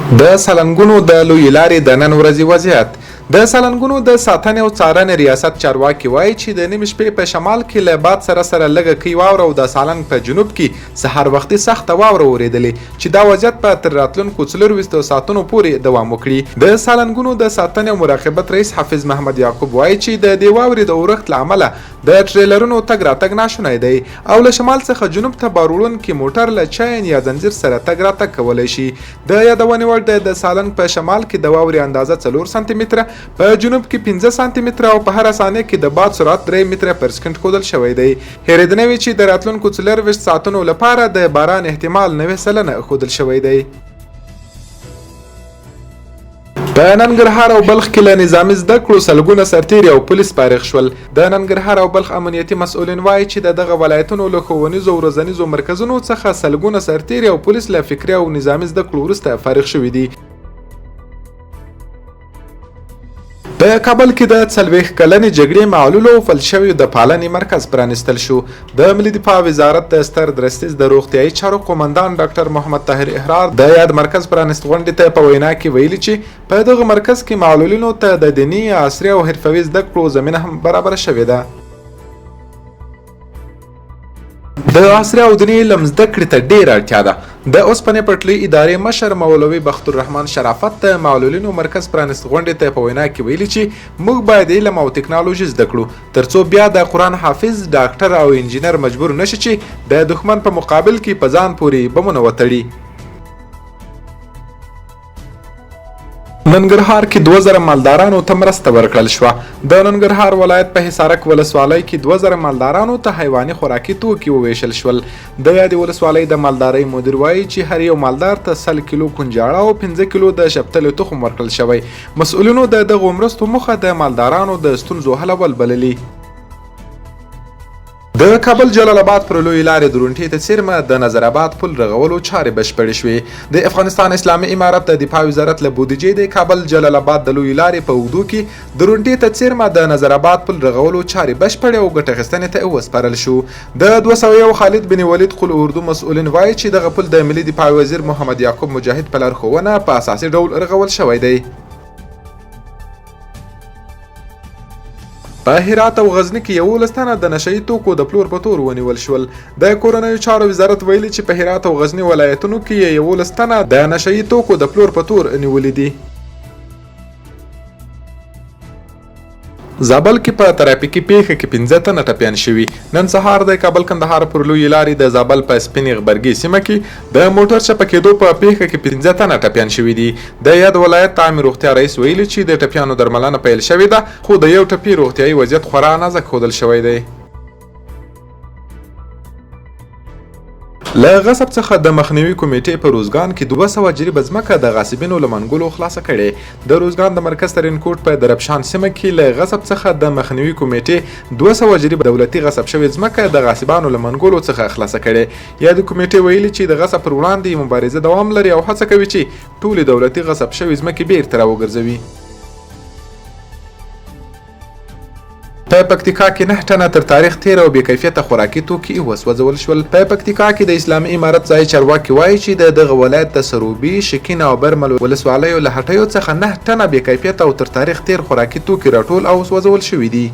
د سالنګونو د لویې لارې د نن ورځې وضعیت. د سالنګونو د ساتنې او څارنې ریاست چارواکي وایي چې د نیمې شپې په شمال کې له باد سره لږه کوي واوره او د سالنګ په جنوب کې سهار وختي سخته واوره ورېدلې چې دا وضعیت به تر راتلونکو 24 ساعتونو پورې دوام وکړي. د سالنګونو د ساتنې او مراقبت رئیس حافظ محمد یعقوب وایي چې د دې واورې د اورښت له امله د ټریلرونو تګ راتګ ناشونی دی او له شمال څخه جنوب ته بار وړونکي موټر له چاین یا زنځیر سره تګ راتګ کولی شي. د یادونې وړ د سالنګ په شمال کې د واورې اندازه 4 سانتي متره، په جنوب کې 15 سانتي متره او په هر ثانیه کې د باد سرعت 3 متره پر سکند ښودل شوی دی. هېرېدنه وي چې د راتلونکو 24 ساعتونو لپاره د باران احتمال 90% ښودل شوی دی. په ننګرهار او بلخ کې له نظامي زده کړو سلګونه سرتیري او پولیس فارغ شول. د ننګرهار او بلخ امنیتي مسؤلین وایي چې د دغه ولایتونو له ښوونیزو او روزنیزو مرکزونو څخه سلګونه سرتیري او پولیس له فکري او نظامي زده کړو وروسته فارغ شوي دي. په کابل کې د 40 کلنې جګړې معلولو او فلج شویو د پالنې مرکز پرانیستل شو. د ملي دفاع وزارت د ستر درستیز د روغتیايي چارو قومندان ډاکټر محمد طاهر احرار د یاد مرکز پرانیست غونډې ته په وینا کې ویلي چې په دغه مرکز کې معلولینو ته د دیني، عصري او حرفوي زده کړو زمینه هم برابره شوې ده. د عصري او دیني علم زده کړې ته ډېره اړتیا ده. د اوسپنې پټلۍ ادارې مشر مولوي بختالرحمن شرافت د معلولینو مرکز پرانیست غونډې ته په وینا کې ویلي چې موږ باید علم او ټکنالوژي زده کړو ترڅو بیا د قرآن حافظ، ډاکټر او انجینر مجبور نشي چې د دښمن په مقابل کې په ځان پورې بمونه وتړي. ننګرهار کې 2000 مالدارانو ته مرسته ورکړل شوه. د ننګرهار ولایت په حصارک ولسوالۍ کې 2000 مالدارانو ته حیواني خوراکي توکي وویشل شول. د یادې ولسوالۍ د مالدارۍ مدیر وایي چې هر یو مالدار ته 100 کیلو کنجاړه او 15 کیلو د شفتلې تخم ورکړل شوی. مسؤلینو د دغو مرستو موخه د مالدارانو د ستونزو حلول بللي. د کابل جلال آباد پر لویې لارې درونټې ته څیرمه د نظر آباد پل رغولو چارې بشپړې شوې. د افغانستان اسلامي امارت د دفاع وزارت له بودیجې د کابل جلال آباد د لویې لارې په اوږدو کې درونټې ته څیرمه د نظر آباد پل رغولو چارې بشپړې او ګټه اخیستنې ته وسپارل شو. د 201 خالد بن ولید قل اردو مسؤلین وایي چې دغه پل د ملي دفاع وزیر محمد یعقوب مجاهد په لارښوونه په اساسي ډول رغول شوی دی. په هرات او غزني کې 11 تنه د نشهیي توکو د پلور په تور ونیول شول. د کورنیو چارو وزارت ویلي چې په هرات او غزني ولایتونو کې 11 تنه د نشهیي توکو د پلور په تور نیولي دي. زابل کې په ترافیکي پیښه کې 15 تنه ټپیان شوي. نن سهار د کابل کندهار پر لویې لارې د زابل په سپینې غبرګي سیمه کې د موټر چپه کېدو په پیښه کې 15 تنه ټپیان شوي دي. د یاد ولایت عامه روغتیا رئیس ویلي چې د ټپیانو درملنه پیل شوې ده خو د یو ټپي روغتیايي وضعیت خورا نازک ښودل شوی دی. له غصب څخه د مخنیوي کمیټې په روزګان کې 200 جریبه ځمکه د غاصبینو له منګولو خلاصه کړې. د روزګان د مرکز ترینکوټ په دربشان سیمه کې له غصب څخه د مخنیوي کمیټې 200 جریبه دولتي غصب شوې ځمکه د غاصبانو له منګولو څخه خلاصه کړې. یا د کمیټې ویلي چې د غصب پر وړاندې مبارزه دوام لري او هڅه کوي چې ټولې دولتي غصب شوې ځمکې بیرته راوګرځوي. په پکتیکا کې 9 ټنه تر تاریخ تیر او بې کیفیته خوراکي توکي وسوځول شول. په پکتیکا کې د اسلامي امارت ځایي چارواکي وایي چې دغه ولایت د سروبي، شکین او برمل ولسوالیو له هټیو څخه 9 ټنه بې کیفیته او تر تاریخ تیر خوراکي توکي راټول او وسوځول شوي دي.